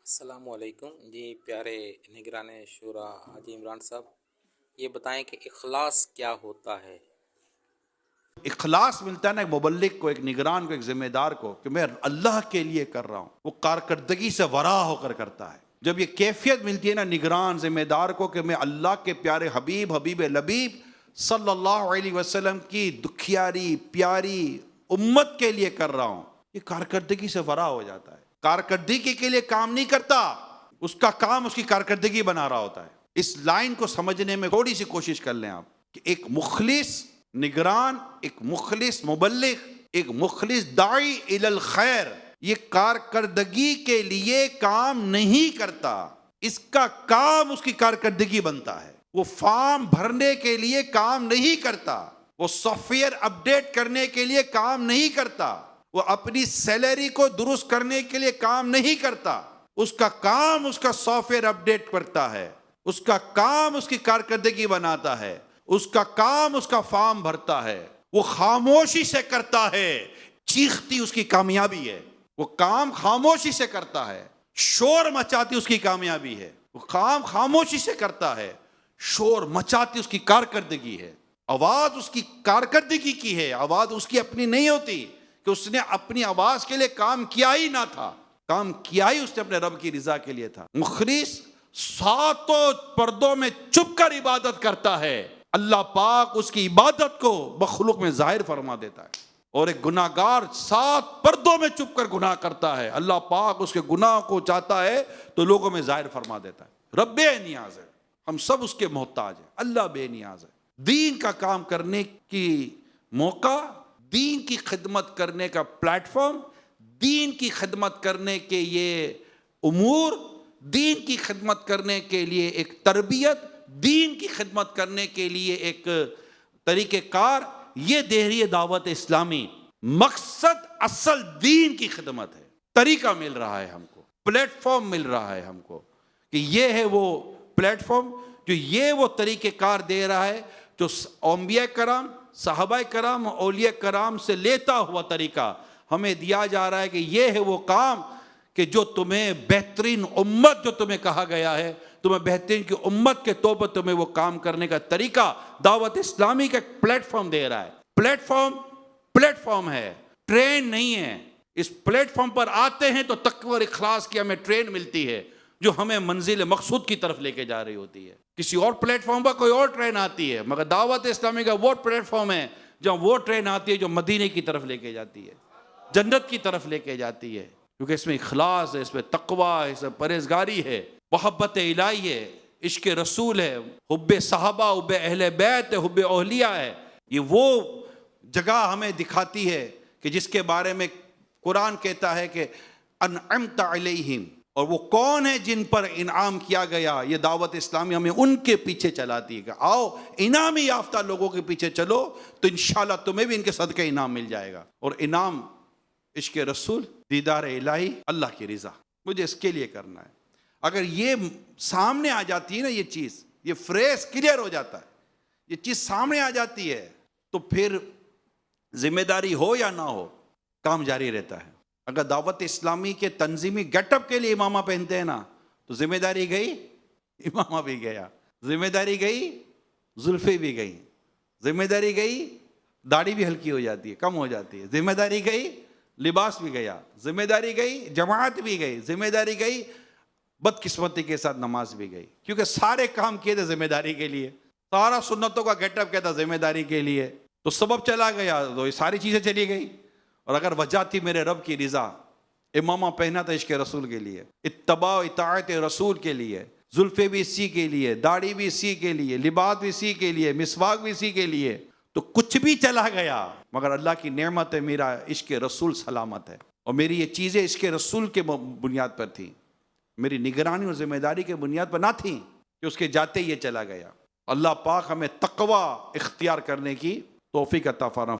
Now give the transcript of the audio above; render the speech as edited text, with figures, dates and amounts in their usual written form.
السلام علیکم جی پیارے نگران شورا حاجی عمران صاحب، یہ بتائیں کہ اخلاص کیا ہوتا ہے؟ اخلاص ملتا ہے نا ایک مبلغ کو، ایک نگران کو، ایک ذمہ دار کو کہ میں اللہ کے لیے کر رہا ہوں، وہ کارکردگی سے ورا ہو کر کرتا ہے۔ جب یہ کیفیت ملتی ہے نا نگران ذمہ دار کو کہ میں اللہ کے پیارے حبیب لبیب صلی اللہ علیہ وسلم کی دکھیاری پیاری امت کے لیے کر رہا ہوں، یہ کارکردگی سے ورا ہو جاتا ہے۔ کارکردگی کے لیے کام نہیں کرتا، اس کا کام اس کی کارکردگی بنا رہا ہوتا ہے۔ اس لائن کو سمجھنے میں تھوڑی سی کوشش کر لیں آپ کہ ایک مخلص نگران، ایک مخلص مبلغ، ایک مخلص داعی الی الخیر یہ کارکردگی کے لیے کام نہیں کرتا، اس کا کام اس کی کارکردگی بنتا ہے۔ وہ فارم بھرنے کے لیے کام نہیں کرتا، وہ سافٹ ویئر اپڈیٹ کرنے کے لیے کام نہیں کرتا، وہ اپنی سیلری کو درست کرنے کے لیے کام نہیں کرتا، اس کا کام اس کا سافٹ ویئر اپڈیٹ کرتا ہے، اس کا کام اس کی کارکردگی بناتا ہے، اس کا کام اس کا فارم بھرتا ہے۔ وہ خاموشی سے کرتا ہے، چیختی اس کی کامیابی ہے۔ وہ کام خاموشی سے کرتا ہے، شور مچاتی اس کی کامیابی ہے۔ وہ کام خاموشی سے کرتا ہے، شور مچاتی اس کی کارکردگی ہے۔ آواز اس کی کارکردگی کی ہے، آواز اس کی اپنی نہیں ہوتی کہ اس نے اپنی آواز کے لیے کام کیا ہی نہ تھا، کام کیا ہی اس نے اپنے رب کی رضا کے لیے تھا۔ مخلص ساتوں پردوں میں چھپ کر عبادت کرتا ہے، اللہ پاک اس کی عبادت کو مخلوق میں ظاہر فرما دیتا ہے۔ اور ایک گناہگار 7 پردوں میں چھپ کر گناہ کرتا ہے، اللہ پاک اس کے گناہ کو چاہتا ہے تو لوگوں میں ظاہر فرما دیتا ہے۔ رب بے نیاز ہے، ہم سب اس کے محتاج ہیں، اللہ بے نیاز ہے۔ دین کا کام کرنے کی موقع، دین کی خدمت کرنے کا پلیٹ فارم، دین کی خدمت کرنے کے یہ امور، دین کی خدمت کرنے کے لیے ایک تربیت، دین کی خدمت کرنے کے لیے ایک طریقہ کار، یہ دے رہی ہے دعوت اسلامی۔ مقصد اصل دین کی خدمت ہے، طریقہ مل رہا ہے ہم کو، پلیٹ فارم مل رہا ہے ہم کو کہ یہ ہے وہ پلیٹ فارم جو یہ وہ طریقہ کار دے رہا ہے جو انبیاء کرام، صحابہ کرام، اولیاء کرام سے لیتا ہوا طریقہ ہمیں دیا جا رہا ہے کہ یہ ہے وہ کام کہ جو تمہیں بہترین امت جو تمہیں کہا گیا ہے، تمہیں بہترین کی امت کے طور پر تمہیں وہ کام کرنے کا طریقہ دعوت اسلامی کا پلیٹ فارم دے رہا ہے۔ پلیٹ فارم ہے، ٹرین نہیں ہے۔ اس پلیٹ فارم پر آتے ہیں تو تقوی اور اخلاص کی ہمیں ٹرین ملتی ہے جو ہمیں منزل مقصود کی طرف لے کے جا رہی ہوتی ہے۔ کسی اور پلیٹ فارم پر کوئی اور ٹرین آتی ہے، مگر دعوت اسلامی کا وہ پلیٹ فارم ہے جہاں وہ ٹرین آتی ہے جو مدینے کی طرف لے کے جاتی ہے، جنت کی طرف لے کے جاتی ہے، کیونکہ اس میں اخلاص ہے، اس میں تقوی ہے، اس میں پرہیزگاری ہے، محبت الہی ہے، عشق رسول ہے، حب صحابہ، حب اہل بیت ہے، حب اولیاء ہے۔ یہ وہ جگہ ہمیں دکھاتی ہے کہ جس کے بارے میں قرآن کہتا ہے کہ انعمت علیہم، اور وہ کون ہے جن پر انعام کیا گیا۔ یہ دعوت اسلامی ہمیں ان کے پیچھے چلاتی ہے کہ آؤ انعامی یافتہ لوگوں کے پیچھے چلو تو انشاءاللہ تمہیں بھی ان کے صدقے انعام مل جائے گا۔ اور انعام عشق رسول، دیدار الہی، اللہ کی رضا، مجھے اس کے لیے کرنا ہے۔ اگر یہ سامنے آ جاتی ہے نا، یہ چیز، یہ فریز کلیئر ہو جاتا ہے، یہ چیز سامنے آ جاتی ہے تو پھر ذمہ داری ہو یا نہ ہو کام جاری رہتا ہے۔ اگر دعوت اسلامی کے تنظیمی گیٹ اپ کے لیے امامہ پہنتے ہیں نا تو ذمہ داری گئی، امامہ بھی گیا، ذمہ داری گئی، زلفیں بھی گئی، ذمہ داری گئی، داڑھی بھی ہلکی ہو جاتی ہے، کم ہو جاتی ہے، ذمہ داری گئی، لباس بھی گیا، ذمہ داری گئی، جماعت بھی گئی، ذمہ داری گئی، بدقسمتی کے ساتھ نماز بھی گئی، کیونکہ سارے کام کیے تھے ذمہ داری کے لیے، سارا سنتوں کا گیٹ اپ کیا تھا ذمہ داری کے لیے، تو سبب چلا گیا تو یہ ساری چیزیں چلی گئی۔ اور اگر وجہ تھی میرے رب کی رضا، امامہ پہنا تھا عشق رسول کے لیے، اتباع و اطاعت رسول کے لیے، زلفیں بھی اسی کے لیے، داڑھی بھی اسی کے لیے، لباس بھی اسی کے لیے، مسواک بھی اسی کے لیے، تو کچھ بھی چلا گیا مگر اللہ کی نعمت ہے، میرا عشق رسول سلامت ہے۔ اور میری یہ چیزیں عشق رسول کے بنیاد پر تھیں، میری نگرانی اور ذمہ داری کے بنیاد پر نہ تھیں کہ اس کے جاتے یہ چلا گیا۔ اللہ پاک ہمیں تقوی اختیار کرنے کی توفیق عطا فرمائے۔